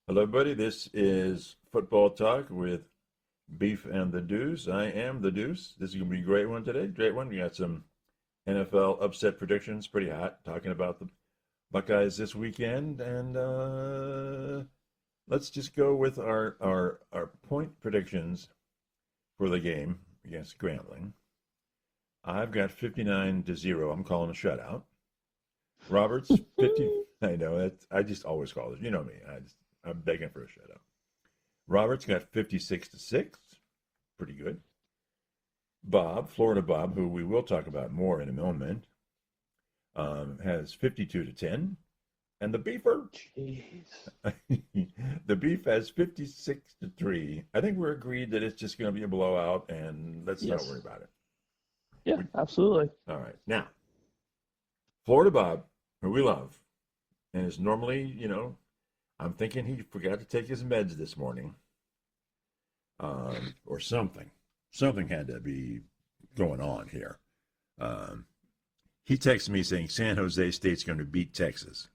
Hello, buddy. This is Football Talk with Beef and the Deuce. I am the Deuce. This is going to be a great one today. Great one. We got some NFL upset predictions. Pretty hot. Talking about the Buckeyes this weekend. And let's just go with our point predictions for the game against Grambling. I've got 59-0. I'm calling a shutout. Roberts, 50. I know. I just always call it. You know me. I'm begging for a shutout. Robert's got 56-6. Pretty good. Bob, Florida Bob, who we will talk about more in a moment, has 52-10. And the Beefer, Jeez. the Beef has 56-3. I think we're agreed that it's just going to be a blowout, and let's not worry about it. Yeah, absolutely. All right. Now, Florida Bob, who we love, and is normally, I'm thinking he forgot to take his meds this morning, or something. Something had to be going on here. He texted me saying San Jose State's going to beat Texas.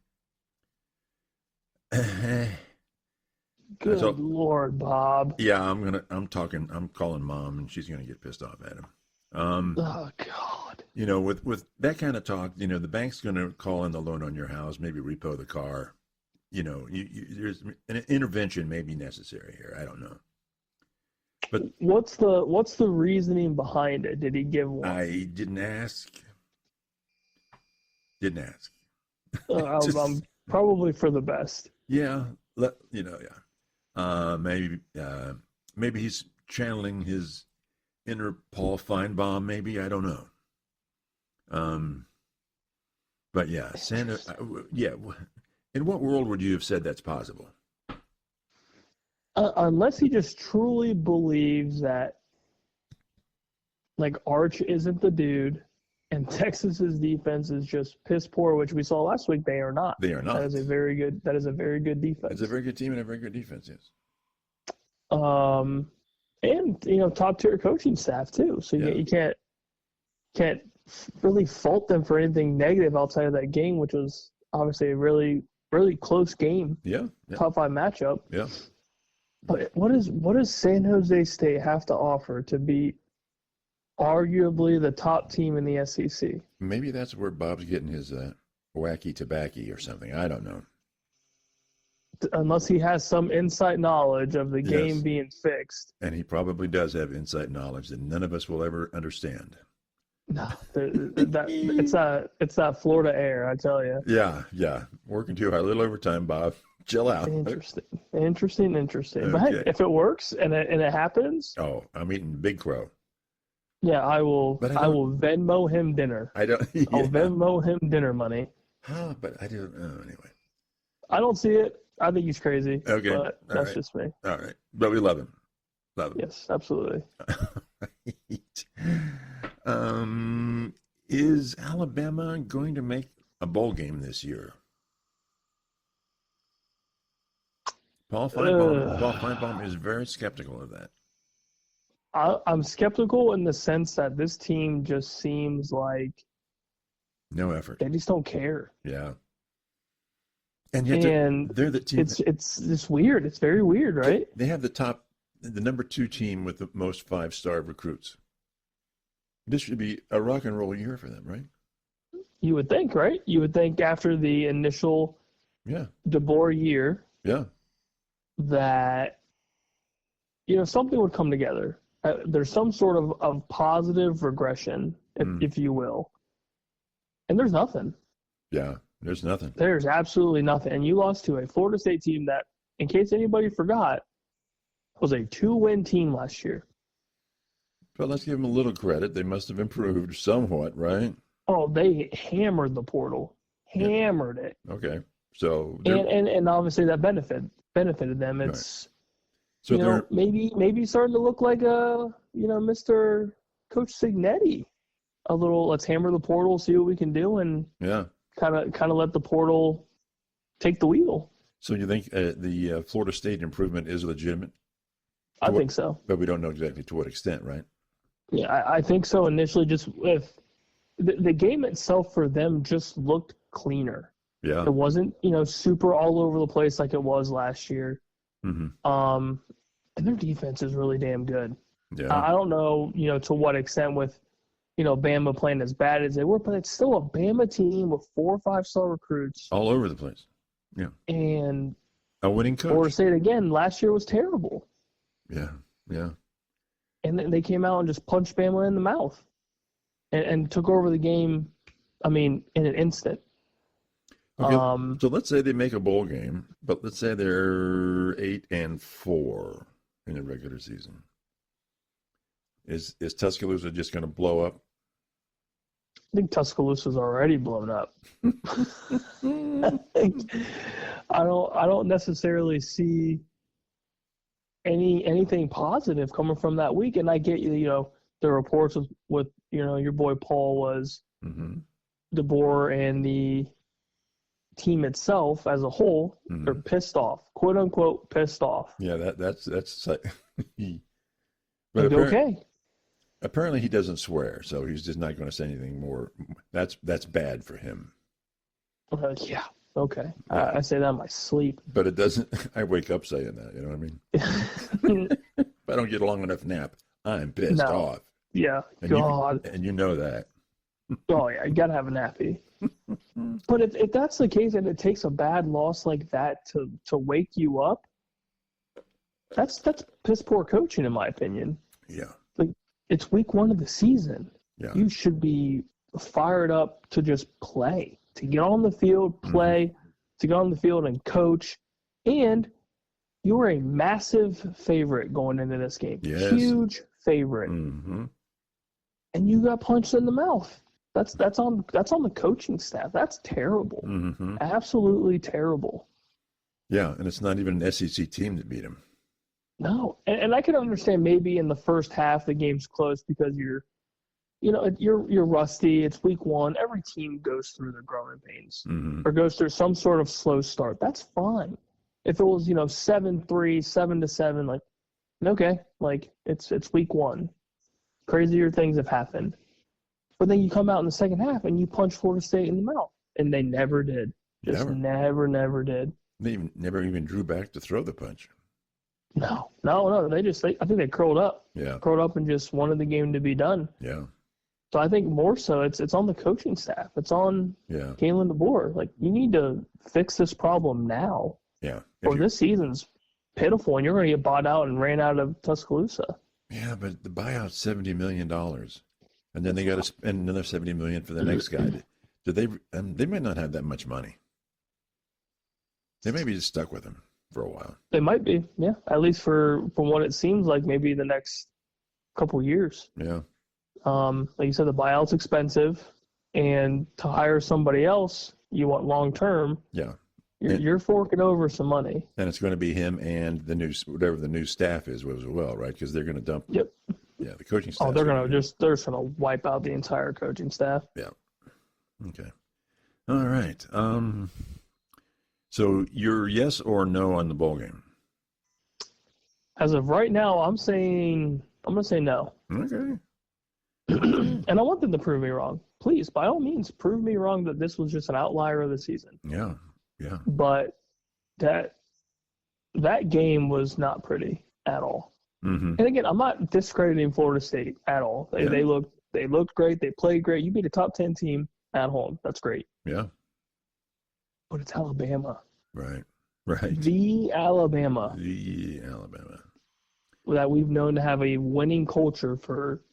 Good Lord, Bob. Yeah, I'm calling Mom, and she's gonna get pissed off at him. Oh God. With that kind of talk, the bank's gonna call in the loan on your house, maybe repo the car. There's an intervention may be necessary here. I don't know. But what's the reasoning behind it? Did he give one? I didn't ask. I'm probably for the best. Yeah, maybe he's channeling his inner Paul Feinbaum. Maybe I don't know. But yeah, Santa. Yeah, in what world would you have said that's possible? Unless he just truly believes that, like, Arch isn't the dude, and Texas's defense is just piss poor, which we saw last week. They are not. They are not. That is a very good defense. It's a very good team and a very good defense, yes. And top tier coaching staff too. So you can't really fault them for anything negative outside of that game, which was obviously a really, really close game. Yeah. Top 5 matchup. Yeah. But what does San Jose State have to offer to beat arguably the top team in the SEC? Maybe that's where Bob's getting his wacky tobacco or something. I don't know. Unless he has some inside knowledge of the game being fixed. And he probably does have inside knowledge that none of us will ever understand. No, it's that Florida air, I tell you. Yeah. Working too hard, a little overtime, Bob. Chill out. Interesting. Okay. But hey, if it works and it happens. Oh, I'm eating Big Crow. Yeah, I will Venmo him dinner. I don't. Yeah. I'll Venmo him dinner money. Huh, but I don't know anyway. I don't see it. I think he's crazy. Okay. But that's just me. All right. But we love him. Yes, absolutely. Is Alabama going to make a bowl game this year? Paul Feinbaum is very skeptical of that. I'm skeptical in the sense that this team just seems like no effort. They just don't care. Yeah. And yet they're the team. It's weird. It's very weird, right? They have the number 2 team with the most 5-star recruits. This should be a rock and roll year for them, right? You would think, right? You would think after the initial DeBoer year that something would come together. There's some sort of positive regression, if you will. And there's nothing. Yeah, there's nothing. There's absolutely nothing. And you lost to a Florida State team that, in case anybody forgot, was a 2-win team last year. But let's give them a little credit. They must have improved somewhat, right? Oh, they hammered the portal. Hammered it. Okay. So and obviously that benefited them. It's maybe starting to look like Mr. Coach Signetti. A little, let's hammer the portal, see what we can do, and kind of let the portal take the wheel. So you think the Florida State improvement is legitimate? I think so. But we don't know exactly to what extent, right? Yeah, I think so. Initially, just with the game itself for them just looked cleaner. Yeah. It wasn't, super all over the place like it was last year. Mm-hmm. And their defense is really damn good. Yeah. I don't know, to what extent with, Bama playing as bad as they were, but it's still a Bama team with 4 or 5-star recruits. All over the place. Yeah. And a winning coach. Or to say it again, last year was terrible. Yeah. Yeah. And then they came out and just punched Bama in the mouth and took over the game, in an instant. Okay, so let's say they make a bowl game, but let's say they're 8-4 in the regular season. Is Tuscaloosa just going to blow up? I think Tuscaloosa's already blown up. I don't necessarily see anything positive coming from that week. And I get the reports with your boy Paul was DeBoer and the team itself as a whole are pissed off, quote unquote pissed off. Yeah, that's but apparently he doesn't swear, so he's just not going to say anything more. That's bad for him. Yeah. Okay. I say that in my sleep. But it doesn't. I wake up saying that. You know what I mean? If I don't get a long enough nap, I'm pissed off. Yeah. And God. And you know that. Oh yeah, you gotta have a nappy. But if that's the case, and it takes a bad loss like that to wake you up, that's piss poor coaching in my opinion. Yeah. Like it's week 1 of the season. Yeah. You should be fired up to just play, to get on the field, play, to get on the field and coach, and you were a massive favorite going into this game. Yes. Huge favorite. Mm-hmm. And you got punched in the mouth. That's on the coaching staff. That's terrible. Mm-hmm. Absolutely terrible. Yeah, and it's not even an SEC team that beat him. No, and I can understand maybe in the first half the game's close because you're rusty. It's week 1. Every team goes through their growing pains or goes through some sort of slow start. That's fine. If it was 7-3, 7-7, like okay, like it's week 1. Crazier things have happened. But then you come out in the second half and you punch Florida State in the mouth. And they never did. Just never did. They never even drew back to throw the punch. No. I think they curled up. Yeah. Curled up and just wanted the game to be done. Yeah. So I think more so it's on the coaching staff. It's on Kalen DeBoer. Like, you need to fix this problem now. Yeah. Or this season's pitiful and you're going to get bought out and ran out of Tuscaloosa. Yeah, but the buyout's $70 million. And then they got to spend another $70 million for the next guy. They might not have that much money. They may be just stuck with him for a while. They might be, yeah. At least from what it seems like, maybe the next couple years. Yeah. Like you said, the buyout's expensive, and to hire somebody else, you want long term. Yeah. You're forking over some money. And it's going to be him and whatever the new staff is as well, right? Because they're going to dump. Yep. Yeah, the coaching staff. Oh, they're just gonna wipe out the entire coaching staff. Yeah. Okay. All right. So you're yes or no on the bowl game? As of right now, I'm gonna say no. Okay. And I want them to prove me wrong. Please, by all means, prove me wrong that this was just an outlier of the season. Yeah. Yeah. But that game was not pretty at all. Mm-hmm. And again, I'm not discrediting Florida State at all. They looked great. They played great. You beat a top 10 team at home. That's great. Yeah. But it's Alabama. Right. The Alabama. That we've known to have a winning culture for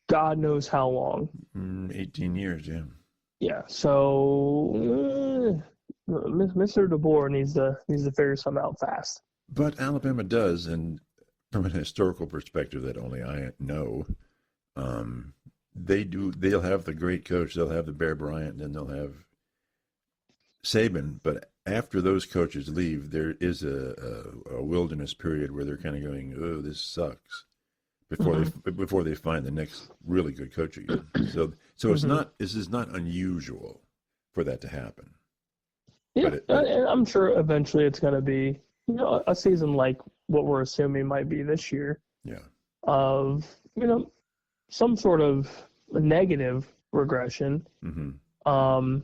God knows how long. 18 years, yeah. Yeah. So Mr. DeBoer needs to figure something out fast. But Alabama does, and from an historical perspective that only I know, they'll have the great coach, they'll have the Bear Bryant, and then they'll have Saban. But after those coaches leave, there is a wilderness period where they're kind of going, oh, this sucks, before they find the next really good coach again. So this is not unusual for that to happen. Yeah, and I'm sure eventually it's going to be a season like what we're assuming might be this year. Yeah. Of some sort of negative regression. Mm-hmm.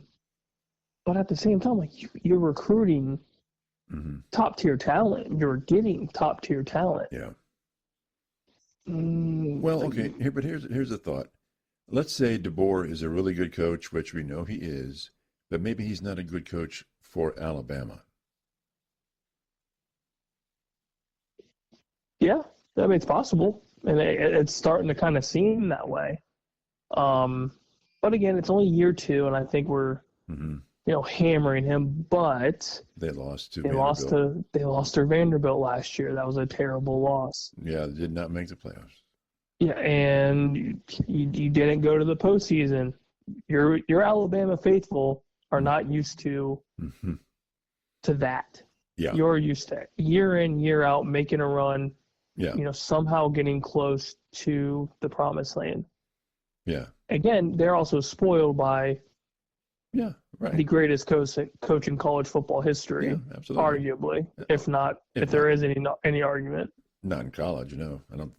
But at the same time, like you're recruiting top tier talent. You're getting top tier talent. Yeah. Well, okay. Here's a thought. Let's say DeBoer is a really good coach, which we know he is, but maybe he's not a good coach for Alabama. Yeah, I mean, it's possible, and it's starting to kind of seem that way. But again, it's only year 2, and I think we're hammering him. But they lost to Vanderbilt last year. That was a terrible loss. Yeah, they did not make the playoffs. Yeah, and you didn't go to the postseason. Your Alabama faithful are not used to that. Yeah, you're used to year in, year out making a run. Yeah, somehow getting close to the promised land. Yeah. Again, they're also spoiled by the greatest coach in college football history, absolutely. Arguably, if there is any argument. Not in college, no. I don't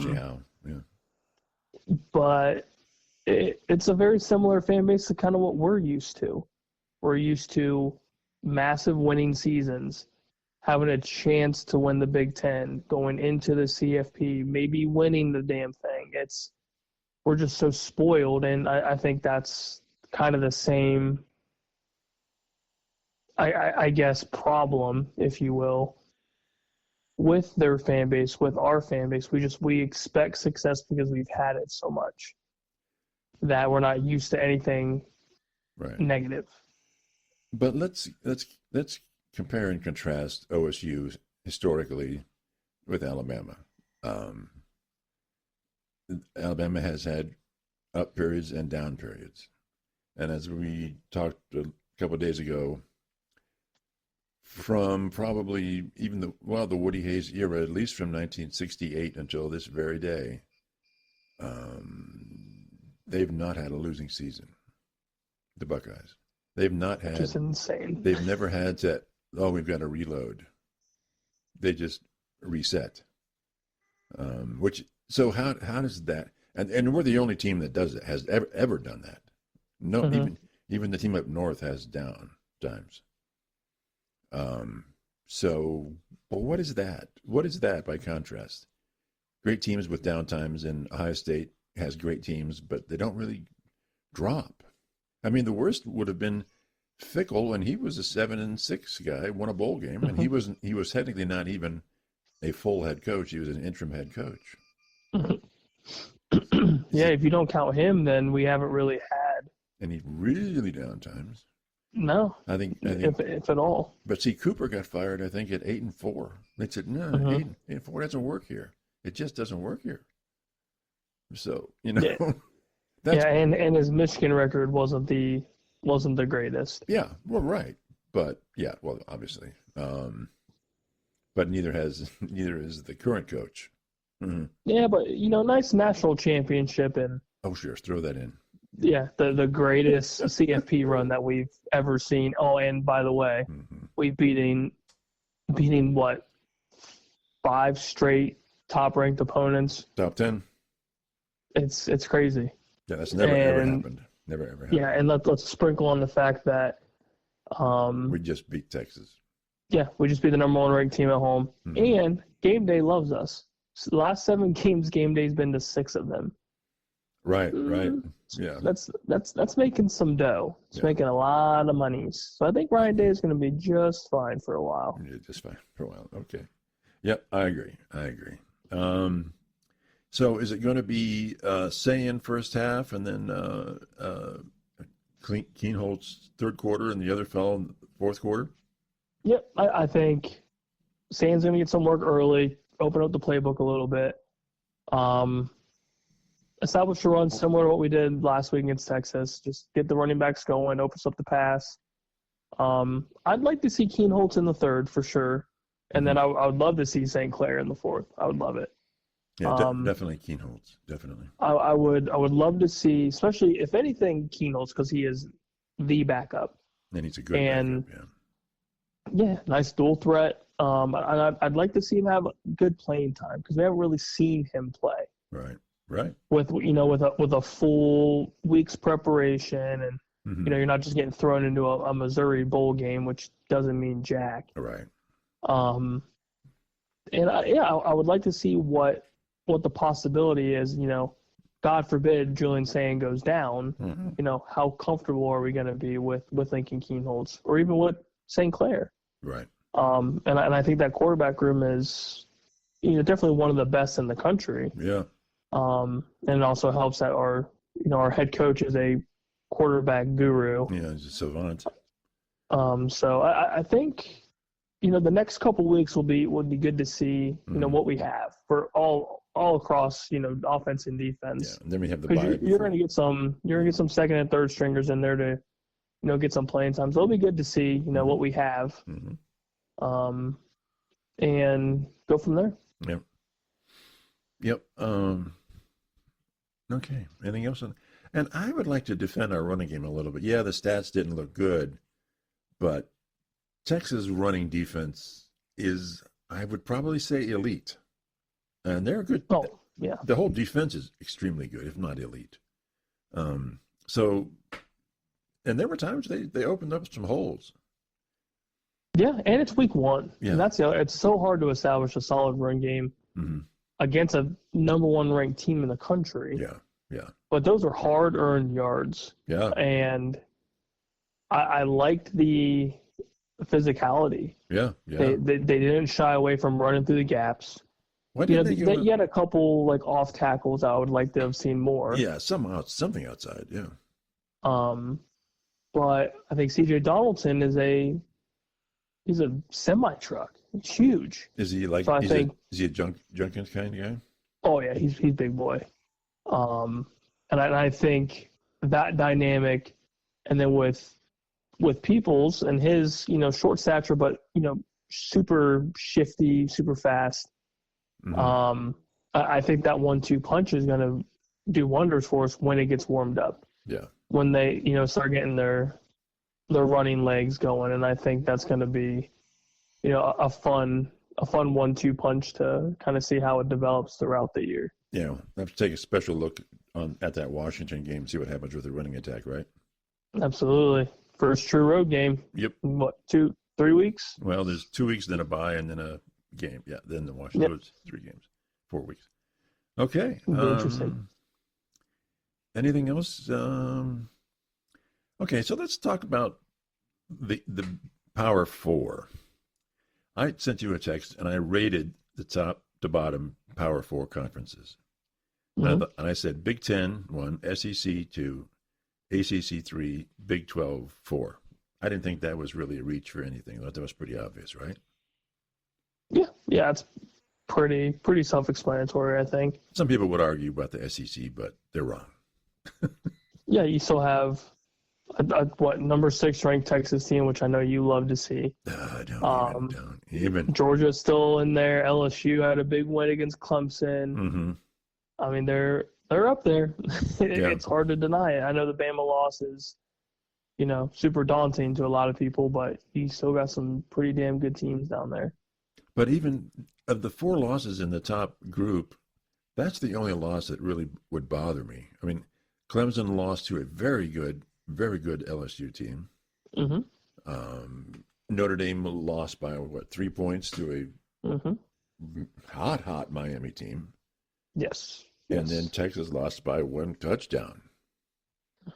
see how. Yeah. But it's a very similar fan base to kind of what we're used to. We're used to massive winning seasons, having a chance to win the Big Ten, going into the CFP, maybe winning the damn thing. We're just so spoiled, and I think that's kind of the same, I guess, problem, if you will, with their fan base, with our fan base. We expect success because we've had it so much that we're not used to anything negative. But let's compare and contrast OSU historically with Alabama. Alabama has had up periods and down periods. And as we talked a couple of days ago, from probably even the Woody Hayes era, at least from 1968 until this very day, they've not had a losing season. The Buckeyes. They've not had. Just insane. They've never had to, we've got to reload. They just reset. So how does that, and we're the only team that does it, has ever done that. No, even the team up north has down times. But what is that? What is that by contrast? Great teams with down times, and Ohio State has great teams, but they don't really drop. I mean, the worst would have been Fickle, and he was a 7-6 guy, won a bowl game, and he was technically not even a full head coach. He was an interim head coach. Yeah, if you don't count him, then we haven't really had any really down times. No, I think if at all. But see, Cooper got fired, I think, at 8-4. They said, no, 8-4 doesn't work here. It just doesn't work here. So and his Michigan record wasn't the greatest. Yeah, well, right, but obviously, but neither is the current coach. Mm-hmm. Yeah, but nice national championship and. Oh, sure, throw that in. Yeah, the greatest CFP run that we've ever seen. Oh, and by the way, we've beating what, 5 straight top-ranked opponents. Top 10. It's crazy. Yeah, that's never ever happened. Never ever happened. Yeah, and let's sprinkle on the fact that we just beat Texas. Yeah, we just beat the number 1 ranked team at home, and Game Day loves us. So the last 7 games, Game Day's been to 6 of them. Right. Yeah. That's making some dough. It's making a lot of money. So I think Ryan Day is going to be just fine for a while. Yeah, just fine for a while. Okay. Yep, I agree. So is it going to be Sayan first half and then Keenholt's third quarter and the other fellow in the fourth quarter? Yep, I think Sayan's going to get some work early, open up the playbook a little bit. Establish a run similar to what we did last week against Texas. Just get the running backs going, opens up the pass. I'd like to see Keenholtz in the third for sure. And then I would love to see St. Clair in the fourth. I would love it. Yeah, definitely Keenholtz. Definitely. I would love to see, especially if anything, Keenholtz, because he is the backup. And he's a good backup, yeah, nice dual threat. I'd like to see him have good playing time because we haven't really seen him play. Right. With a full week's preparation, and Mm-hmm. You're not just getting thrown into a Missouri bowl game, which doesn't mean jack. Right. And I would like to see what the possibility is. God forbid Julian Sand goes down. Mm-hmm. How comfortable are we going to be with Lincoln Keenholz or even with St. Clair? Right. And I think that quarterback room is, definitely one of the best in the country. Yeah. And it also helps that our head coach is a quarterback guru. Yeah, he's a savant. So I think, the next couple weeks would be good to see, what we have for all across, offense and defense. Yeah. And then we have the bye. You're going to get some second and third stringers in there to, get some playing time. So it'll be good to see, what we have. Mm-hmm. And go from there. Yep. Okay. Anything else? And I would like to defend our running game a little bit. Yeah, the stats didn't look good, but Texas running defense is, I would probably say, elite. And they're good. Oh, yeah. The whole defense is extremely good, if not elite. So, and there were times they opened up some holes. Yeah, and it's week 1. Yeah. And that's the other. It's so hard to establish a solid run game against a number 1 ranked team in the country. Yeah. But those are hard-earned yards. Yeah. And I liked the physicality. Yeah. They didn't shy away from running through the gaps. Why didn't you had a couple like off tackles I would like to have seen more. Yeah, something outside. Yeah. But I think C.J. Donaldson he's a semi truck. It's huge. Is he like? So is he a Junkins kind of guy? Oh yeah, he's big boy. And I think that dynamic, and then with Peoples and his short stature, but super shifty, super fast. Mm-hmm. I think that 1-2 punch is going to do wonders for us when it gets warmed up. Yeah. When they start getting their running legs going, and I think that's going to be a fun 1-2 punch to kind of see how it develops throughout the year. Yeah, I have to take a special look at that Washington game, see what happens with the running attack, right? Absolutely. First true road game. Yep. What, 2-3 weeks? Well, there's 2 weeks, then a bye, and then a game. Yeah, then the Washington. Yep. 3 games, 4 weeks. Okay. Interesting. Anything else? Okay, so let's talk about the Power Four. I sent you a text, and I rated the top to bottom Power Four conferences. Mm-hmm. And I said Big Ten 1, SEC 2, ACC 3, Big 12 4. I didn't think that was really a reach for anything. I thought that was pretty obvious, right? Yeah, it's pretty self-explanatory, I think. Some people would argue about the SEC, but they're wrong. Yeah, you still have a number 6 ranked Texas team, which I know you love to see. Don't even. Georgia's still in there. LSU had a big win against Clemson. Mm-hmm. I mean, they're up there. It's hard to deny it. I know the Bama loss is, super daunting to a lot of people, but you still got some pretty damn good teams down there. But even of the 4 losses in the top group, that's the only loss that really would bother me. I mean, Clemson lost to a very good LSU team. Mm-hmm. Notre Dame lost by 3 points to a hot Miami team. Yes. And then Texas lost by 1 touchdown.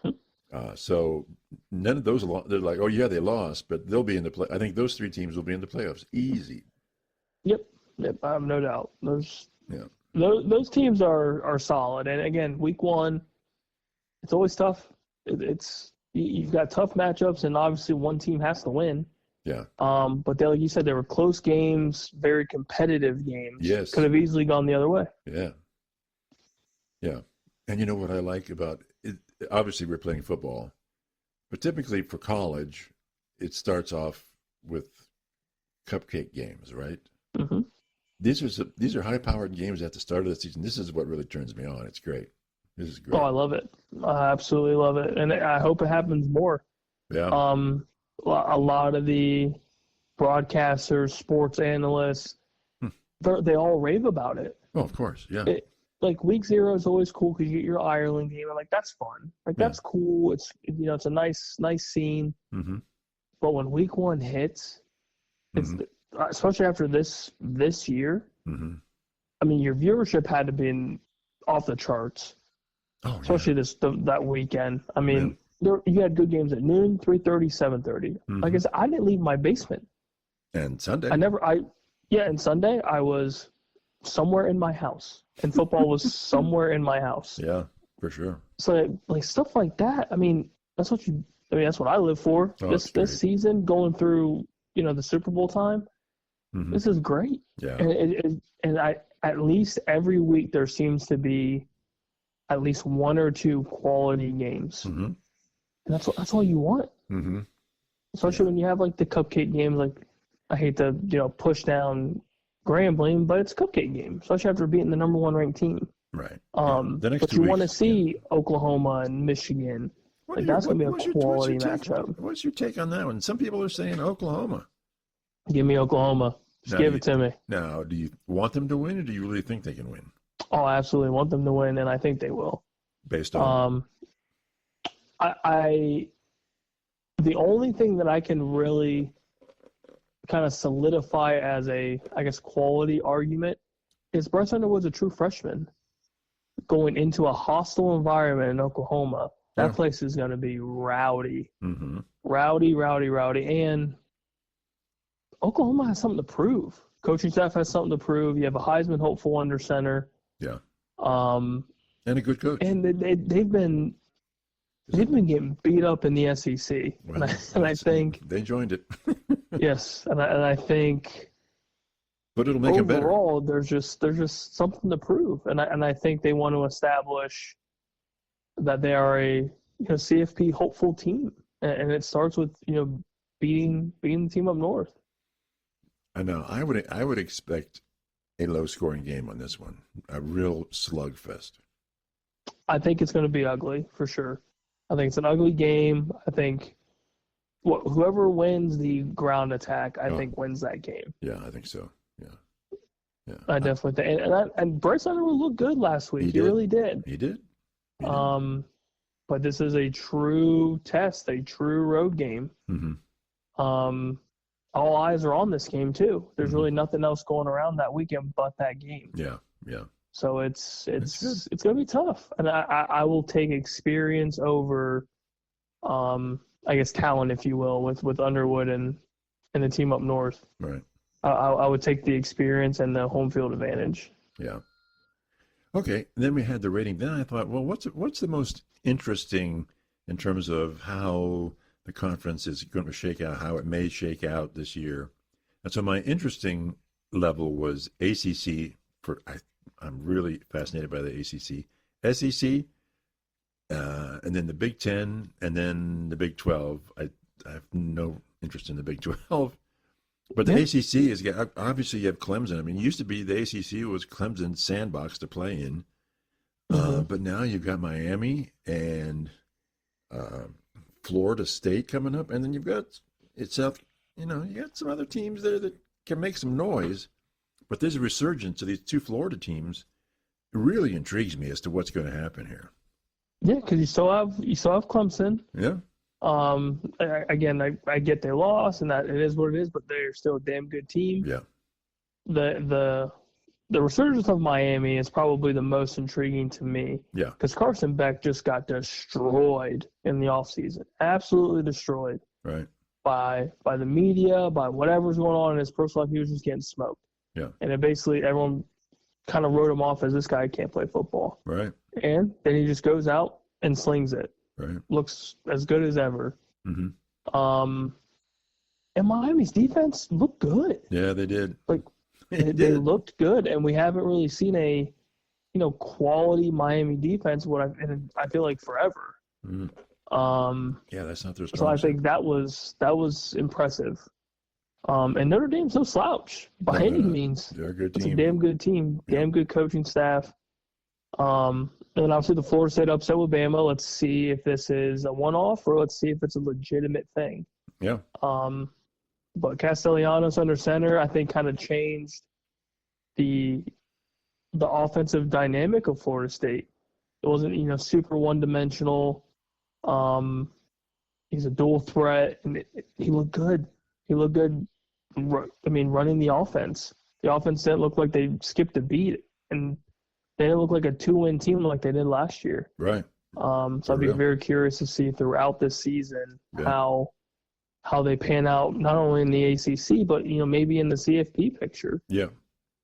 Mm-hmm. So none of those, they're like, oh yeah, they lost, but they'll be in the play. I think those 3 teams will be in the playoffs. Easy. Yep. I have no doubt. Those teams are solid. And again, week 1, it's always tough. You've got tough matchups, and obviously one team has to win. Yeah. But like you said, they were close games, very competitive games. Yes. Could have easily gone the other way. Yeah. Yeah. And you know what I like about it? Obviously, we're playing football, but typically for college, it starts off with cupcake games, right? Mm-hmm. These are high-powered games at the start of the season. This is what really turns me on. It's great. This is great. Oh, I love it. I absolutely love it, and I hope it happens more. Yeah. A lot of the broadcasters, sports analysts, they all rave about it. Oh, of course. Yeah. like week 0 is always cool because you get your Ireland game, and like that's fun. Like that's cool. It's it's a nice scene. Mm-hmm. But when week 1 hits, it's especially after this year. Mm-hmm. I mean, your viewership had to be off the charts. Oh, especially that weekend. I mean, you had good games at noon, 3:30, 7:30. Mm-hmm. Like I said, I didn't leave my basement. And Sunday. And Sunday I was somewhere in my house, and football was somewhere in my house. Yeah, for sure. So like stuff like that. I mean, that's what I live for. Oh, this season, going through the Super Bowl time. Mm-hmm. This is great. Yeah. And I at least every week there seems to be at least 1 or 2 quality games. Mm-hmm. And that's all you want. Mm-hmm. Especially when you have like the cupcake games. Like I hate to push down Grambling, but it's a cupcake game, especially after beating the number 1 ranked team. Right. The next but you want to see Oklahoma and Michigan. That's going to be a quality matchup. What's your take on that one? Some people are saying Oklahoma. Give me Oklahoma. Just give it to me. Now, do you want them to win, or do you really think they can win? Oh, I absolutely want them to win, and I think they will. Based on? The only thing that I can really kind of solidify as a, I guess, quality argument is Bryce Underwood's a true freshman. Going into a hostile environment in Oklahoma, that place is going to be rowdy. Mm-hmm. Rowdy. And Oklahoma has something to prove. Coaching staff has something to prove. You have a Heisman hopeful under center. Yeah. And a good coach. And they've been getting beat up in the SEC. Well, and I think they joined it. yes, and I think. But it'll make it better. Overall, there's just something to prove, and I think they want to establish that they are a CFP hopeful team, and it starts with beating the team up north. I know. I would expect a low-scoring game on this one, a real slugfest. I think it's going to be ugly for sure. I think it's an ugly game. I think whoever wins the ground attack, I think wins that game. Yeah, I think so. Yeah. I definitely think. And Bryce Underwood looked good last week. He really did. He did. But this is a true test, a true road game. Mm-hmm. All eyes are on this game too. There's really nothing else going around that weekend but that game. Yeah. So it's going to be tough, and I will take experience over, I guess, talent, if you will, with Underwood and the team up north. Right. I would take the experience and the home field advantage. Yeah. Okay. And then we had the rating. Then I thought, well, what's the most interesting in terms of how the conference is going to shake out, how it may shake out this year? And so my interesting level was ACC. I'm really fascinated by the ACC, SEC, and then the Big Ten, and then the Big 12. I have no interest in the Big 12. But the ACC is obviously you have Clemson. I mean, it used to be the ACC was Clemson's sandbox to play in, but now you've got Miami and Florida State coming up, and then you've got South. You got some other teams there that can make some noise. But there's a resurgence of these 2 Florida teams. It really intrigues me as to what's going to happen here. Yeah, because you still have Clemson. Yeah. Again, I get they lost, and that it is what it is, but they're still a damn good team. Yeah. The resurgence of Miami is probably the most intriguing to me. Yeah. Because Carson Beck just got destroyed in the offseason. Absolutely destroyed. Right. By the media, by whatever's going on in his personal life. He was just getting smoked. Yeah. And it basically everyone kind of wrote him off as this guy can't play football. Right. And then he just goes out and slings it. Right. Looks as good as ever. Mm-hmm. And Miami's defense looked good. Yeah, they did. Like they looked good, and we haven't really seen a quality Miami defense. I feel like forever. Mm-hmm. Yeah, that's not their strong. So I think that was impressive. And Notre Dame's no slouch by any means. They're a good team. It's a damn good team, damn good coaching staff. And then obviously the Florida State upset with Bama. Let's see if this is a one-off or let's see if it's a legitimate thing. Yeah. But Castellanos under center, I think, kind of changed the the offensive dynamic of Florida State. It wasn't, super one-dimensional. He's a dual threat, and he looked good. He looked good, running the offense. The offense didn't look like they skipped a beat, and they didn't look like a 2-win team like they did last year. Right. So I'd be very curious to see throughout this season how they pan out, not only in the ACC, but, maybe in the CFP picture. Yeah.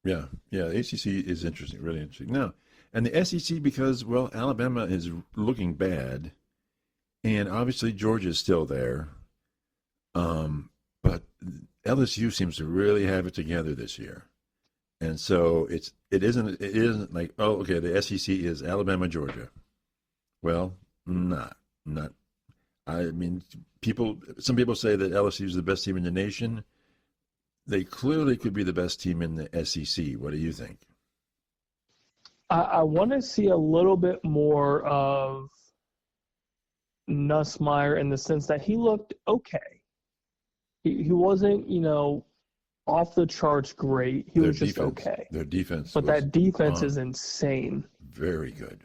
The ACC is interesting, really interesting. Now, and the SEC, because, Alabama is looking bad, and obviously Georgia is still there. But LSU seems to really have it together this year. And so it isn't like, the SEC is Alabama, Georgia. Well, not. I mean, some people say that LSU is the best team in the nation. They clearly could be the best team in the SEC. What do you think? I want to see a little bit more of Nussmeier in the sense that he looked okay. He wasn't, off the charts great. He was just okay. Their defense. But that defense is insane. Very good.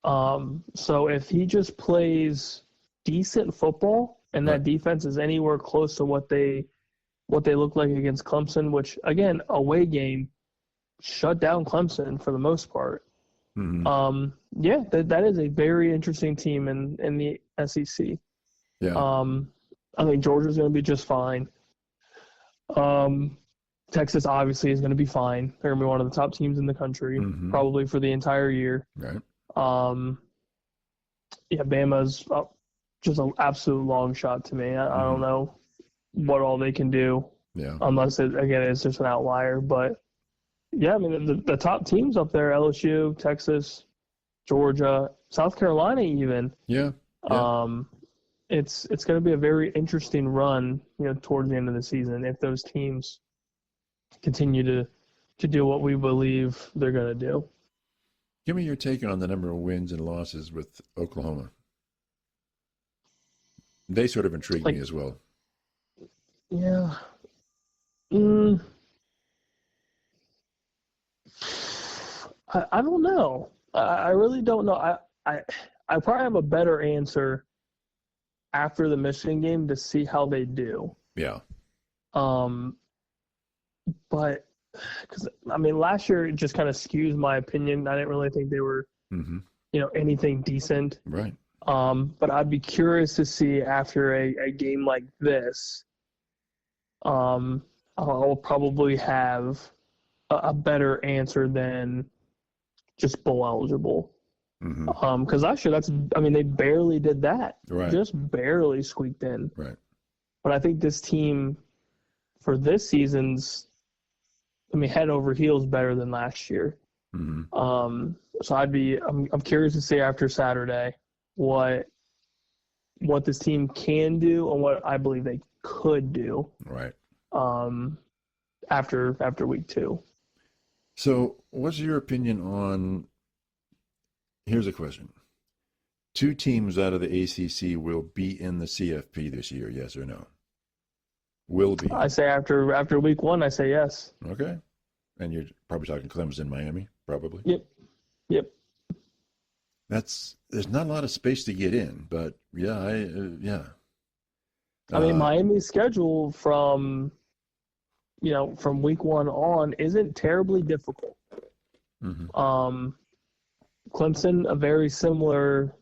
So if he just plays decent football and that defense is anywhere close to what they look like against Clemson, which, again, away game, shut down Clemson for the most part. Mm-hmm. That is a very interesting team in the SEC. Yeah. I think Georgia's going to be just fine. Texas obviously is going to be fine. They're going to be one of the top teams in the country, probably for the entire year. Right. Bama's just an absolute long shot to me. I don't know what all they can do. Yeah. Unless it's just an outlier. But yeah, I mean the top teams up there: LSU, Texas, Georgia, South Carolina, even. Yeah. It's going to be a very interesting run, towards the end of the season if those teams continue to do what we believe they're going to do. Give me your take on the number of wins and losses with Oklahoma. They sort of intrigue me as well. Yeah. I don't know. I really don't know. I probably have a better answer after the Michigan game to see how they do. Yeah. But because last year it just kind of skews my opinion. I didn't really think they were, anything decent. Right. But I'd be curious to see after a game like this. I'll probably have a better answer than just bowl eligible. Because last year they barely did that. Right. Just barely squeaked in. Right. But I think this team for this season's, head over heels better than last year. So I'm curious to see after Saturday what this team can do and what I believe they could do. Right. After week 2. So what's your opinion on, here's a question. 2 teams out of the ACC will be in the CFP this year, yes or no? Will be. I say after week 1, I say yes. Okay. And you're probably talking Clemson, Miami, probably? Yep. There's not a lot of space to get in, but yeah. Miami's schedule from week 1 on isn't terribly difficult. Clemson, a very similar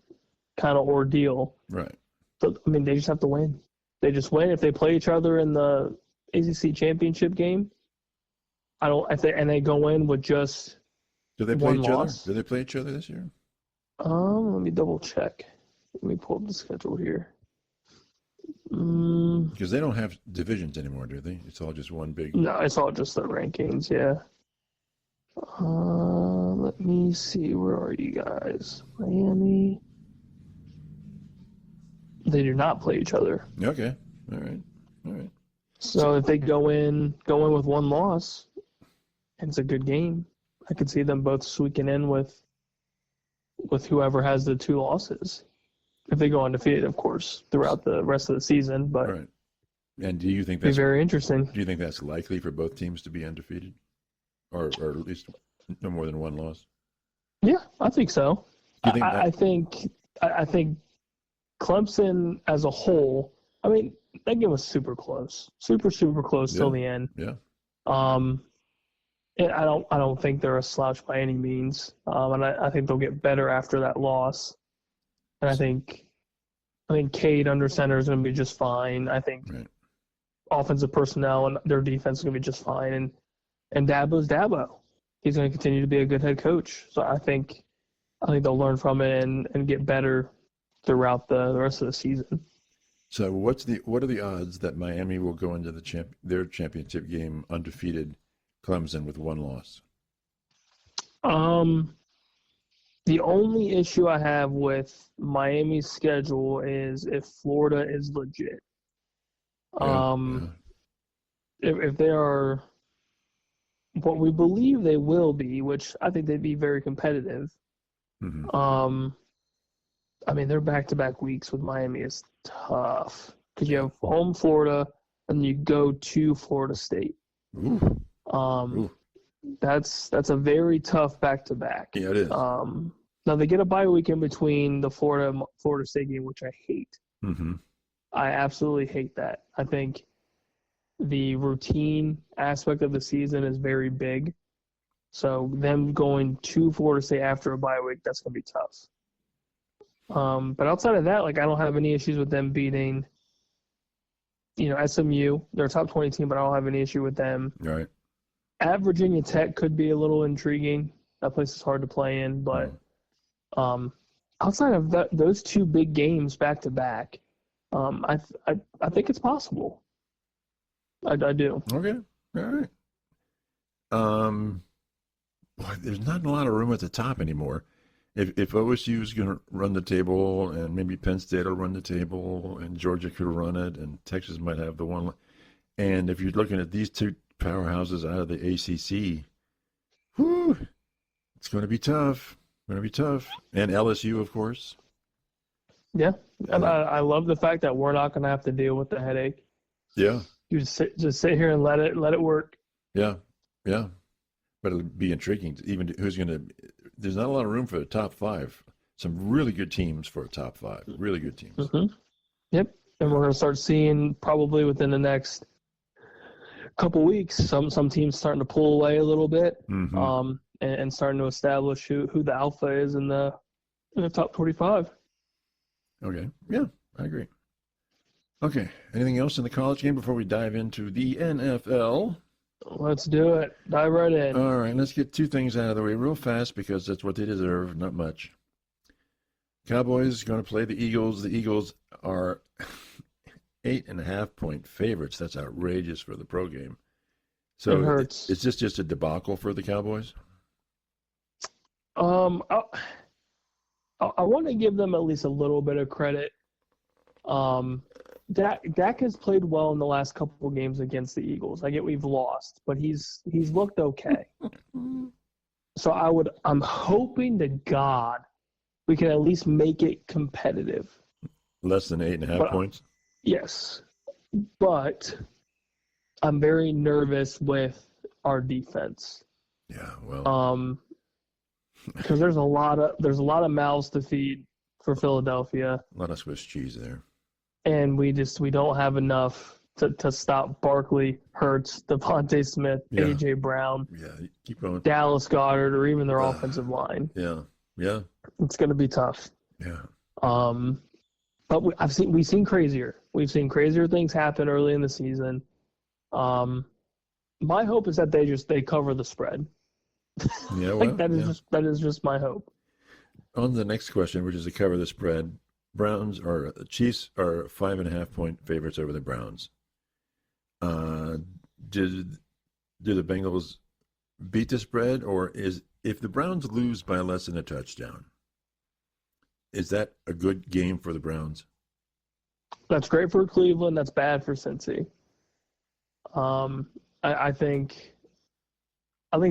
kind of ordeal. Right. So, they just have to win. They just win. If they play each other in the ACC championship game, and they go in with just do they play each other? Do they play each other this year? Let me double check. Let me pull up the schedule here. Because they don't have divisions anymore, do they? It's all just one big. No, it's all just the rankings. Yeah. Let me see. Where are you guys? Miami. They do not play each other. Okay. All right. So if they go in with 1 loss, and it's a good game, I could see them both squeaking in with whoever has the 2 losses. If they go undefeated, of course, throughout the rest of the season. But right. And do you think that's very interesting? Do you think that's likely for both teams to be undefeated, or at least No more than one loss. Yeah, I think so. Do you think I think Clemson as a whole. I mean, that game was super close, super close till the end. Yeah. And I don't think they're a slouch by any means. And I think they'll get better after that loss. And I think Cade under center is going to be just fine. I think offensive personnel and their defense is going to be just fine. And Dabo's Dabo. He's going to continue to be a good head coach. So I think they'll learn from it and get better throughout the rest of the season. So what are the odds that Miami will go into their championship game undefeated, Clemson with one loss? The only issue I have with Miami's schedule is if Florida is legit. If they are what we believe they will be, which I think they'd be very competitive. Mm-hmm. I mean, their back-to-back weeks with Miami is tough because you have home Florida and you go to Florida State. Ooh. That's a very tough back-to-back. Yeah, it is. Now they get a bye week in between the Florida State game, which I hate. Mm-hmm. I absolutely hate that. I think the routine aspect of the season is very big. So them going to Florida State after a bye week, that's going to be tough. But outside of that, like, I don't have any issues with them beating, SMU. They're a top 20 team, but I don't have any issue with them. All right. At Virginia Tech could be a little intriguing. That place is hard to play in, but outside of those two big games back to back, I think it's possible. I do. Okay. All right. Boy, there's not a lot of room at the top anymore. If OSU is going to run the table, and maybe Penn State will run the table, and Georgia could run it, and Texas might have the one, and if you're looking at these two powerhouses out of the ACC, it's going to be tough. And LSU, of course. Yeah, and I love the fact that we're not going to have to deal with the headache. Yeah. You just sit here and let it work. Yeah. But it'll be intriguing. Even who's going to. There's not a lot of room for the top five. Some really good teams for a top five. Really good teams. Mm-hmm. Yep, and we're going to start seeing probably within the next couple weeks some teams starting to pull away a little bit, and starting to establish who the alpha is in the top 25. Okay. Yeah, I agree. Okay. Anything else in the college game before we dive into the NFL? Let's do it. Dive right in. All right. Let's get two things out of the way real fast because that's what they deserve. Not much. Cowboys going to play the Eagles. The Eagles are 8.5-point favorites. That's outrageous for the pro game. So it hurts. Is this just a debacle for the Cowboys? I want to give them at least a little bit of credit. Dak has played well in the last couple of games against the Eagles. I get we've lost, but he's looked okay. So I'm hoping to God we can at least make it competitive. Less than 8.5 points? Yes. But I'm very nervous with our defense. Yeah, well. Because there's a lot of mouths to feed for Philadelphia. A lot of Swiss cheese there. And we don't have enough to stop Barkley, Hurts, Devontae Smith, A.J. Brown, keep going. Dallas Goedert, or even their offensive line. Yeah. It's going to be tough. Yeah. But we've seen crazier. We've seen crazier things happen early in the season. My hope is that they cover the spread. Yeah, well, that is just my hope. On to the next question, which is to cover the spread. Chiefs are 5.5-point favorites over the Browns. Do the Bengals beat the spread, or if the Browns lose by less than a touchdown, is that a good game for the Browns? That's great for Cleveland. That's bad for Cincy. I think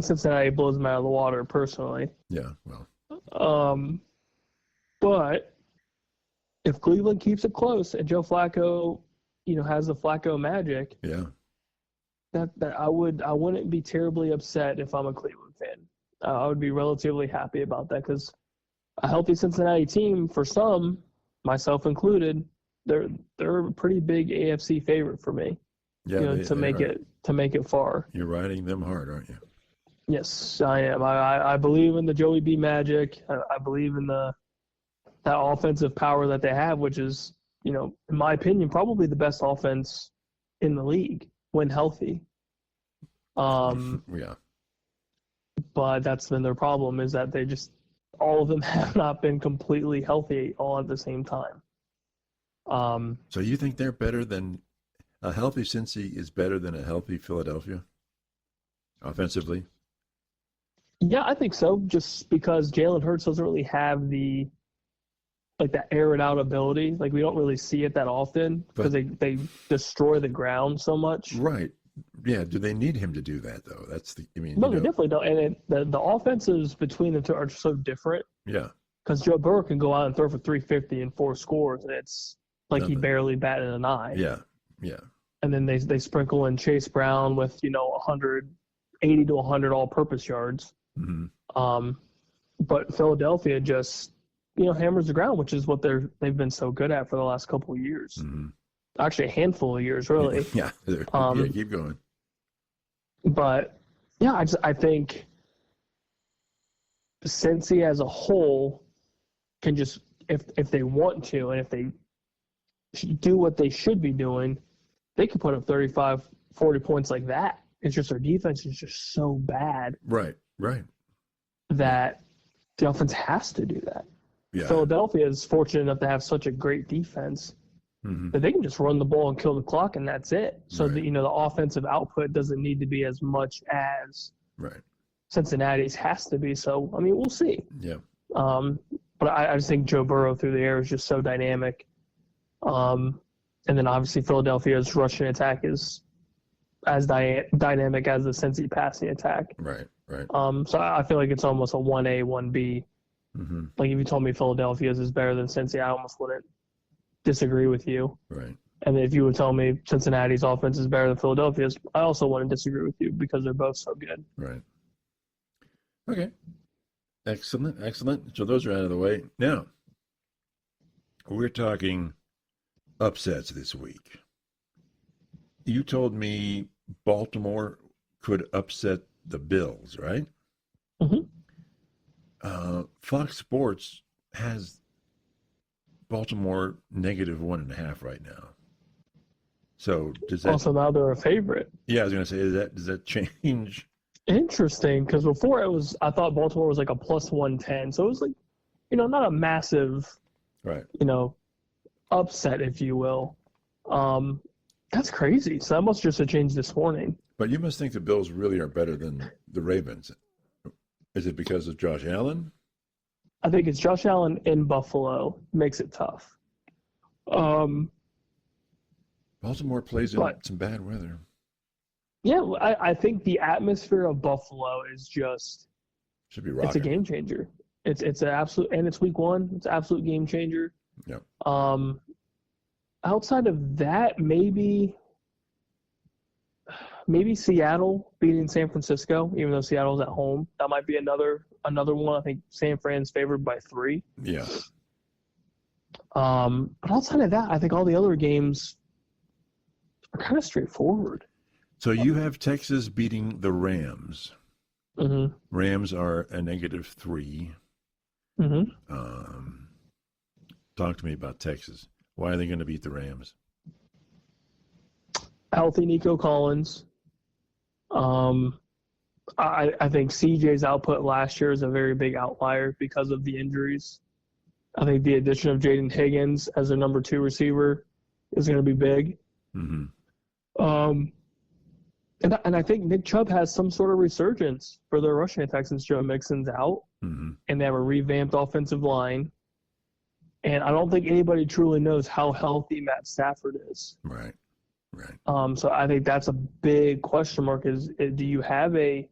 Cincinnati blows them out of the water personally. Yeah, well. But if Cleveland keeps it close and Joe Flacco, has the Flacco magic, yeah, that I wouldn't be terribly upset if I'm a Cleveland fan. I would be relatively happy about that because a healthy Cincinnati team, for some, myself included, they're a pretty big AFC favorite for me. Yeah, to make it far. You're riding them hard, aren't you? Yes, I am. I believe in the Joey B magic. I believe in that offensive power that they have, which is, in my opinion, probably the best offense in the league when healthy. Yeah. But that's been their problem, is that all of them have not been completely healthy all at the same time. So you think they're better than a healthy Cincy is better than a healthy Philadelphia offensively? Yeah, I think so. Just because Jalen Hurts doesn't really have that air it out ability. Like, we don't really see it that often because they destroy the ground so much. Right. Yeah. Do they need him to do that though? No, they definitely don't. And the offenses between the two are so different. Yeah. Because Joe Burrow can go out and throw for 350 and 4 scores, and it's like he barely batted an eye. Yeah. Yeah. And then they sprinkle in Chase Brown with 180 to 100 all-purpose yards. Mm-hmm. But Philadelphia just hammers the ground, which is what they've been so good at for the last couple of years. Mm-hmm. Actually, a handful of years, really. Yeah. Keep going. But yeah, I think Cincy as a whole can just, if they want to, and if they do what they should be doing, they can put up 35, 40 points like that. It's just their defense is just so bad. Right. That the offense has to do that. Yeah. Philadelphia is fortunate enough to have such a great defense that they can just run the ball and kill the clock, and that's it. So right. the offensive output doesn't need to be as much as Cincinnati's has to be. So we'll see. Yeah. But I just think Joe Burrow through the air is just so dynamic. And then obviously Philadelphia's rushing attack is as dynamic as the Cincy passing attack. Right. So I feel like it's almost a 1A, 1B. Mm-hmm. Like, if you told me Philadelphia's is better than Cincy, I almost wouldn't disagree with you. Right. And if you would tell me Cincinnati's offense is better than Philadelphia's, I also wouldn't disagree with you because they're both so good. Right. Okay. Excellent. So those are out of the way. Now, we're talking upsets this week. You told me Baltimore could upset the Bills, right? Mm-hmm. Fox Sports has Baltimore -1.5 right now. So does that also now they're a favorite? Yeah, I was going to say, does that change? Interesting, because before I thought Baltimore was like a +110, so it was like, not a massive, upset, if you will. That's crazy. So that must just have changed this morning. But you must think the Bills really are better than the Ravens. Is it because of Josh Allen? I think it's Josh Allen in Buffalo makes it tough. Baltimore plays in some bad weather. Yeah, I think the atmosphere of Buffalo is just should be rocking. It's a game changer. It's an absolute, and it's week 1. It's an absolute game changer. Yeah. Outside of that, maybe Seattle beating San Francisco, even though Seattle's at home. That might be another one. I think San Fran's favored by 3. Yeah. But outside of that, I think all the other games are kind of straightforward. So you have Texas beating the Rams. Mm-hmm. Rams are a -3. Mm-hmm. Talk to me about Texas. Why are they going to beat the Rams? Healthy Nico Collins. I think CJ's output last year is a very big outlier because of the injuries. I think the addition of Jaden Higgins as a number 2 receiver is going to be big. Mm-hmm. And I think Nick Chubb has some sort of resurgence for their rushing attack since Joe Mixon's out. Mm-hmm. And they have a revamped offensive line. And I don't think anybody truly knows how healthy Matt Stafford is. Right. So I think that's a big question mark is do you have a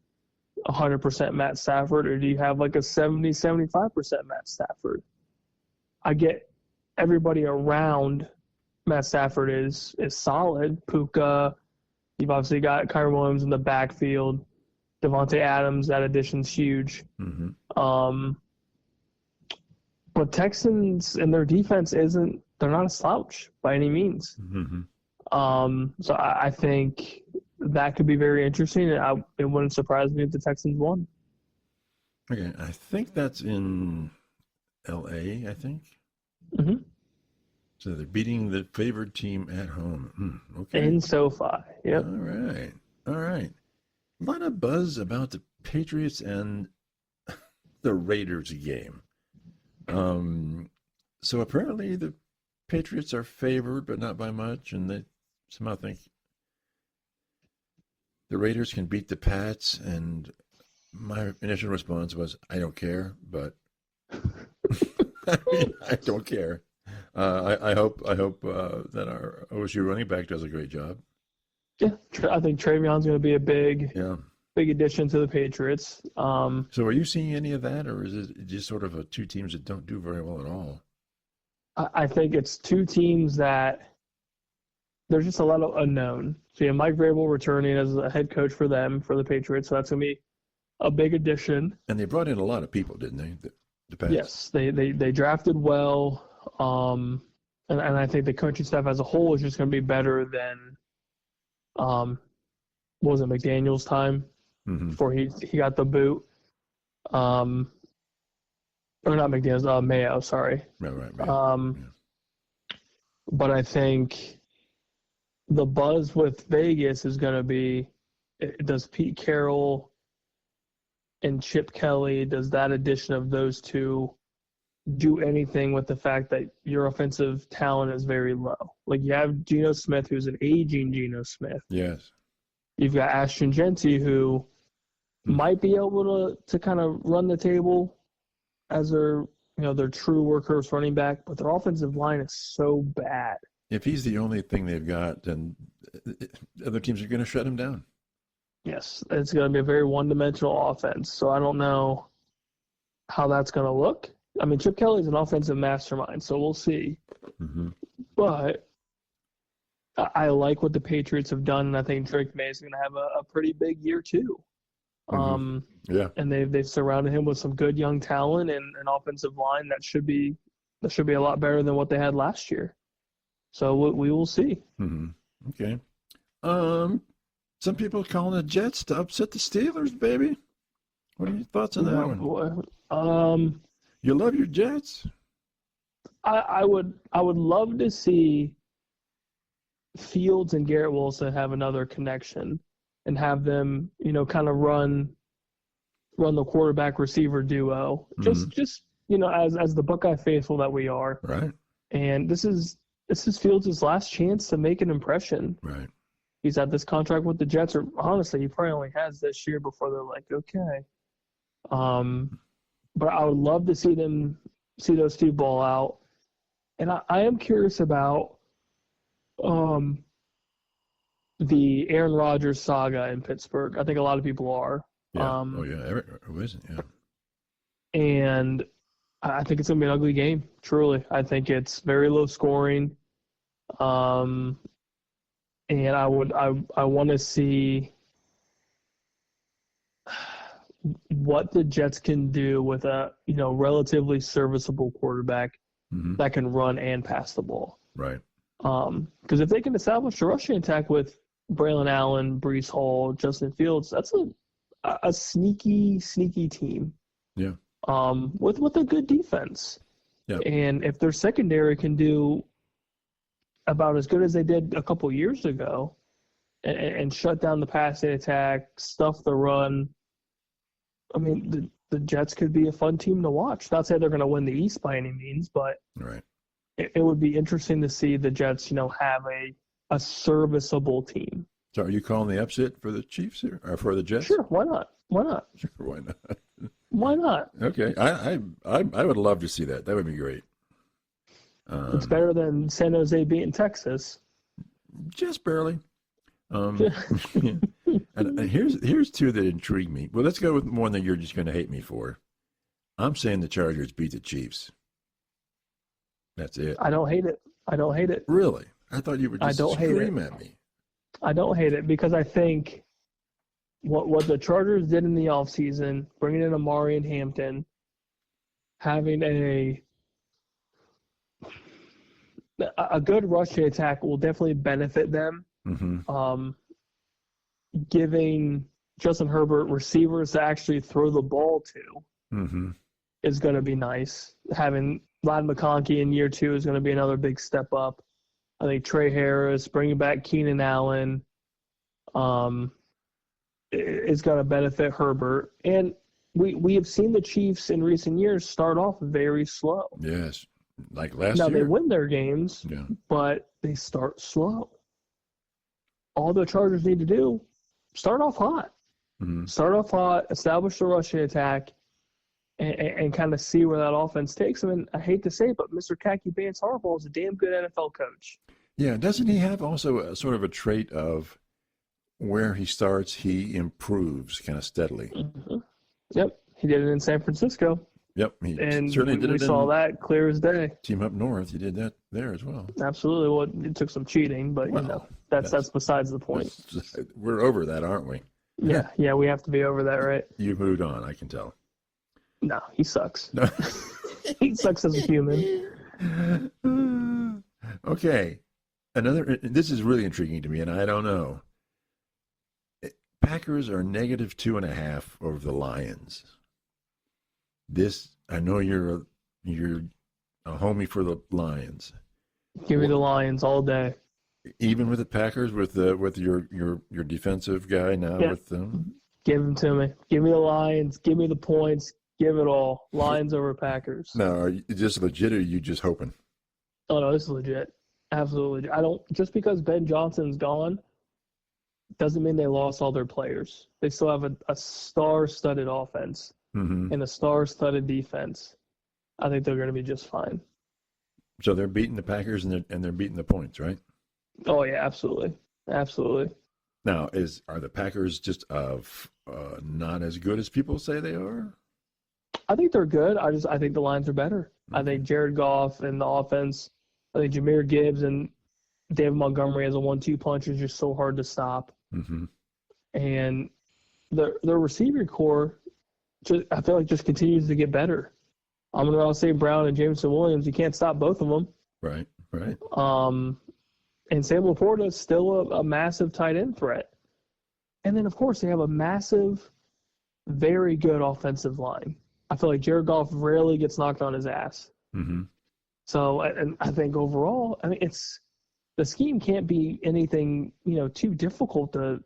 100% Matt Stafford or do you have like a 70-75% Matt Stafford? I get everybody around Matt Stafford is solid. Puka, you've obviously got Kyron Williams in the backfield. Devontae Adams, that addition's huge. Mm-hmm. But Texans and their defense they're not a slouch by any means. Mm-hmm. So I think that could be very interesting. It wouldn't surprise me if the Texans won. Okay, I think that's in L.A., I think. Mm-hmm. So they're beating the favored team at home. Okay. In SoFi. Yep. All right. All right. A lot of buzz about the Patriots and the Raiders game. So apparently the Patriots are favored, but not by much, and they somehow think the Raiders can beat the Pats. And my initial response was, I don't care, but I don't care. I hope that our OSU running back does a great job. Yeah, I think Trayvon's going to be a big addition to the Patriots. So are you seeing any of that, or is it just sort of two teams that don't do very well at all? I think it's two teams that there's just a lot of unknown. So you have Mike Vrabel returning as a head coach for the Patriots, so that's going to be a big addition. And they brought in a lot of people, didn't they? The Pats? Yes, they drafted well, and I think the coaching staff as a whole is just going to be better than what was it, McDaniel's time before he got the boot. Or not McDaniel's, Mayo, sorry. Right. Mayo. But I think the buzz with Vegas is going to be, does Pete Carroll and Chip Kelly, does that addition of those two do anything with the fact that your offensive talent is very low? Like, you have Geno Smith, who's an aging Geno Smith. Yes. You've got Ashton Genty, who might be able to kind of run the table as their true workhorse running back, but their offensive line is so bad. If he's the only thing they've got, then other teams are going to shut him down. Yes, it's going to be a very one-dimensional offense. So I don't know how that's going to look. I mean, Chip Kelly's an offensive mastermind, so we'll see. Mm-hmm. But I like what the Patriots have done, and I think Drake May is going to have a pretty big year too. And they've surrounded him with some good young talent and an offensive line that should be a lot better than what they had last year. So we will see. Mm-hmm. Okay. Some people calling the Jets to upset the Steelers, baby. What are your thoughts on that one? You love your Jets? I would love to see Fields and Garrett Wilson have another connection and have them, kind of run the quarterback receiver duo. Just as the Buckeye faithful that we are. Right. And this is Fields' last chance to make an impression. Right. He's had this contract with the Jets, or honestly, he probably only has this year before they're like, okay. But I would love to see those two ball out. And I am curious about the Aaron Rodgers saga in Pittsburgh. I think a lot of people are. Yeah. Who isn't? Yeah. And I think it's going to be an ugly game, truly. I think it's very low scoring. And I want to see what the Jets can do with a, relatively serviceable quarterback that can run and pass the ball. Right. Because if they can establish a rushing attack with Braylon Allen, Breece Hall, Justin Fields, that's a sneaky team. Yeah. With a good defense. Yeah. And if their secondary can do about as good as they did a couple years ago and shut down the passing attack, stuff the run, I mean, the Jets could be a fun team to watch. Not say they're going to win the East by any means, but right. It would be interesting to see the Jets, have a serviceable team. So are you calling the upset for the Chiefs here, or for the Jets? Sure, why not? Sure, why not? Why not? Okay, I would love to see that. That would be great. It's better than San Jose beating Texas. Just barely. And here's two that intrigue me. Well, let's go with one that you're just going to hate me for. I'm saying the Chargers beat the Chiefs. That's it. I don't hate it. Really? I thought you were just screaming at me. I don't hate it because I think what the Chargers did in the offseason, bringing in Amari and Hampton, having a good rushing attack will definitely benefit them. Mm-hmm. Giving Justin Herbert receivers to actually throw the ball to Mm-hmm. is going to be nice. Having Ladd McConkey in year 2 is going to be another big step up. I think Trey Harris, bringing back Keenan Allen, is going to benefit Herbert. And we have seen the Chiefs in recent years start off very slow. Yes, like last Now, year. they win their games, Yeah. but they start slow. All the Chargers need to do, start off hot. Mm-hmm. Start off hot, establish the rushing attack, and kind of see where that offense takes them. And I hate to say it, but Mr. Khaki Pants Harbaugh is a damn good NFL coach. Yeah, doesn't he have also a sort of a trait of where he starts, he improves kind of steadily? Mm-hmm. Yep, he did it in San Francisco. Yep, he And certainly did we it. saw that clear as day. Team Up North, he did that there as well. Absolutely. Well, it took some cheating, but that's besides the point. We're over that, aren't we? Yeah, we have to be over that, right? You've moved on, I can tell. No, he sucks. No. He sucks as a human. Okay. This is really intriguing to me, and I don't know. Packers are -2.5 over the Lions. I know you're a homie for the Lions. Give me the Lions all day. Even with the Packers, with your defensive guy now with them. Give them to me. Give me the Lions. Give me the points. Give it all. Lions over Packers. No, are you just legit, or are you just hoping? Oh no, this is legit. Absolutely. I don't. Just because Ben Johnson's gone doesn't mean they lost all their players. They still have a star-studded offense and a star-studded defense. I think they're going to be just fine. So they're beating the Packers and they're beating the points, right? Oh yeah, absolutely. Now, are the Packers just not as good as people say they are? I think they're good. I think the Lions are better. I think Jared Goff and the offense. I think Jahmyr Gibbs and David Montgomery as a 1-2 punch is just so hard to stop. Mm-hmm. And their receiver core, I feel like, just continues to get better. I'm going to say Brown and Jameson Williams. You can't stop both of them. Right. And Sam Laporta is still a massive tight end threat. And then, of course, they have a massive, very good offensive line. I feel like Jared Goff rarely gets knocked on his ass. Mm-hmm. So, and I think overall, I mean, the scheme can't be anything, too difficult to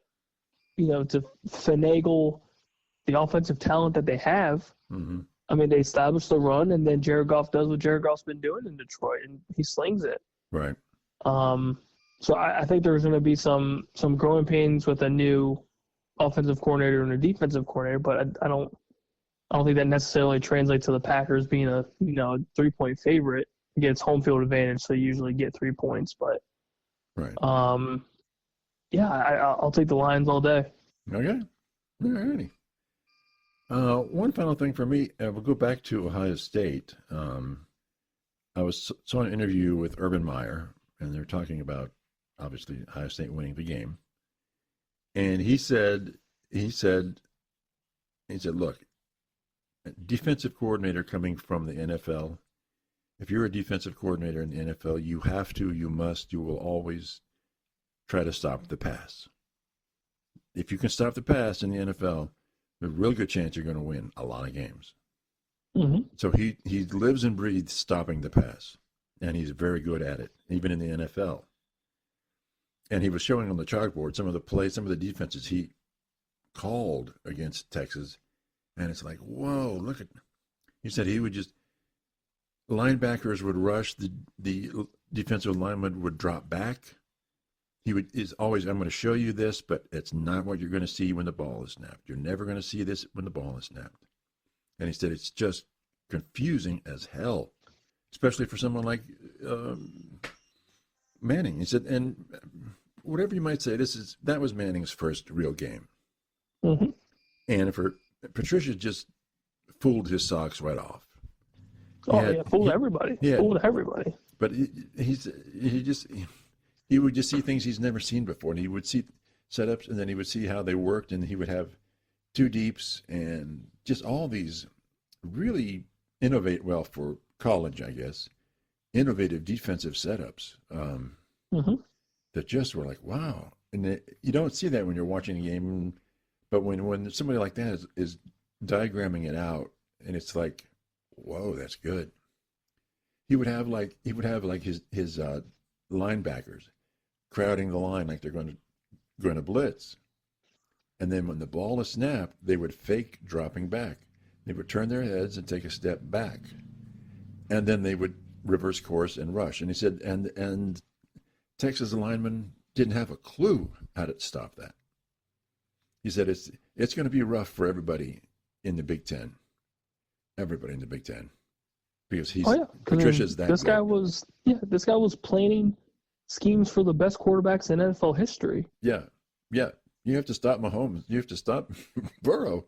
finagle the offensive talent that they have. Mm-hmm. I mean, they establish the run, and then Jared Goff does what Jared Goff's been doing in Detroit, and he slings it. Right. So I think there's going to be some growing pains with a new offensive coordinator and a defensive coordinator, but I don't think that necessarily translates to the Packers being a 3-point favorite. It gets home field advantage, so you usually get 3 points. But right. I'll take the Lions all day. Okay. All righty. One final thing for me, we'll go back to Ohio State. I saw an interview with Urban Meyer, and they're talking about, obviously, Ohio State winning the game. And he said, look, a defensive coordinator coming from the NFL, if you're a defensive coordinator in the NFL, you will always try to stop the pass. If you can stop the pass in the NFL, there's a real good chance you're going to win a lot of games. Mm-hmm. So he lives and breathes stopping the pass, and he's very good at it, even in the NFL. And he was showing on the chalkboard some of the defenses he called against Texas, and it's like, whoa, look at. He said he would just linebackers would rush, the defensive lineman would drop back. Is always, I'm going to show you this, but it's not what you're going to see when the ball is snapped. You're never going to see this when the ball is snapped. And he said it's just confusing as hell, especially for someone like Manning. He said, and whatever you might say, that was Manning's first real game. Mm-hmm. And Patricia just fooled his socks right off. Fooled everybody. Yeah, fooled everybody. But he would just see things he's never seen before, and he would see setups, and then he would see how they worked, and he would have two deeps and just all these really innovate, well, for college, I guess, innovative defensive setups that just were like, wow. And you don't see that when you're watching a game, but when somebody like that is diagramming it out, and it's like, whoa, that's good. He would have like his linebackers crowding the line like they're going to blitz, and then when the ball is snapped, they would fake dropping back. They would turn their heads and take a step back, and then they would reverse course and rush. And he said, and Texas linemen didn't have a clue how to stop that. He said it's going to be rough for everybody in the Big Ten. Everybody in the Big Ten, because Patricia's that. This guy was planning schemes for the best quarterbacks in NFL history. Yeah. You have to stop Mahomes. You have to stop Burrow.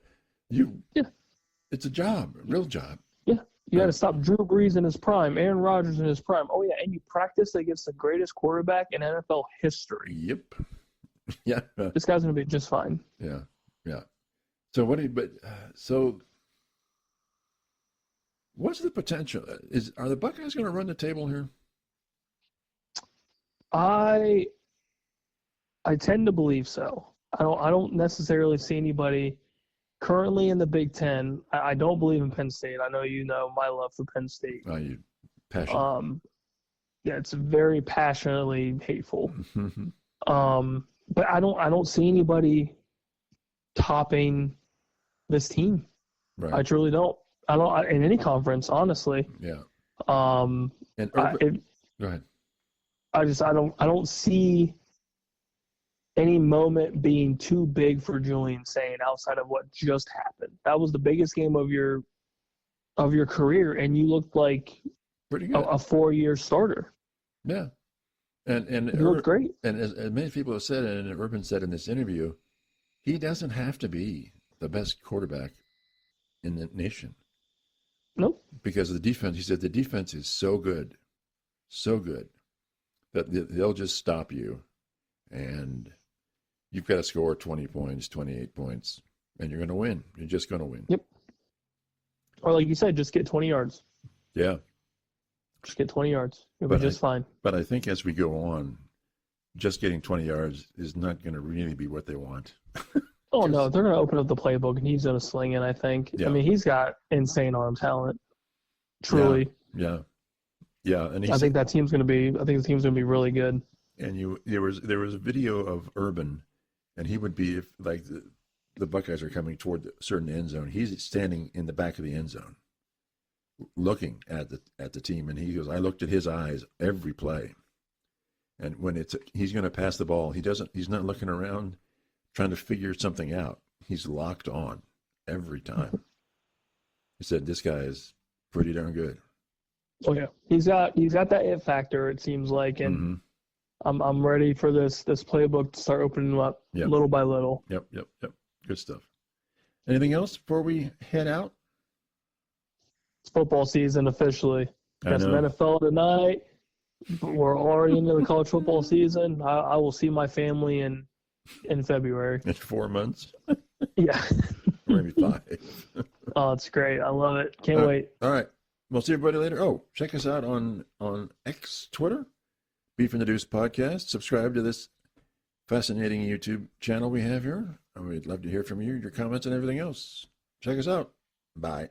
It's a job, a real job. Yeah. You got to stop Drew Brees in his prime, Aaron Rodgers in his prime. Oh, yeah, and you practice against the greatest quarterback in NFL history. Yep. Yeah. This guy's going to be just fine. Yeah. So what's the potential? Are the Buckeyes going to run the table here? I tend to believe so. I don't necessarily see anybody currently in the Big Ten. I don't believe in Penn State. I know you know my love for Penn State. Oh, you passionate. Yeah, it's very passionately hateful. But I don't see anybody topping this team. Right. I truly don't. I don't in any conference, honestly. Yeah. Go ahead. I don't see any moment being too big for Julian Sain outside of what just happened. That was the biggest game of your career, and you looked like pretty good. A 4-year starter. Yeah. And you looked great. And as many people have said, and Urban said in this interview, he doesn't have to be the best quarterback in the nation. Nope. Because the defense, he said, the defense is so good that they'll just stop you, and you've got to score 20 points, 28 points, and you're going to win. You're just going to win. Yep. Or like you said, just get 20 yards. Yeah. Just get 20 yards. You'll be just fine. But I think as we go on, just getting 20 yards is not going to really be what they want. Oh, no. They're going to open up the playbook, and he's going to sling it, I think. Yeah. I mean, he's got insane arm talent. Truly. Yeah. And I think the team's going to be really good. And there was a video of Urban, and he would be, if like the Buckeyes are coming toward the certain end zone, he's standing in the back of the end zone, looking at the team, and he goes, I looked at his eyes every play, and when he's going to pass the ball, he's not looking around trying to figure something out. He's locked on every time. He said, this guy is pretty darn good. Oh yeah, he's got that it factor, it seems like, and I'm ready for this playbook to start opening up little by little. Yep. Good stuff. Anything else before we head out? It's football season officially. Got some NFL tonight. We're already into the college football season. I will see my family in February. In 4 months? Yeah. Maybe 5. Oh, it's great. I love it. Can't wait. All right. We'll see everybody later. Oh, check us out on X, Twitter, Beef and the Deuce Podcast. Subscribe to this fascinating YouTube channel we have here. We'd love to hear from you, your comments, and everything else. Check us out. Bye.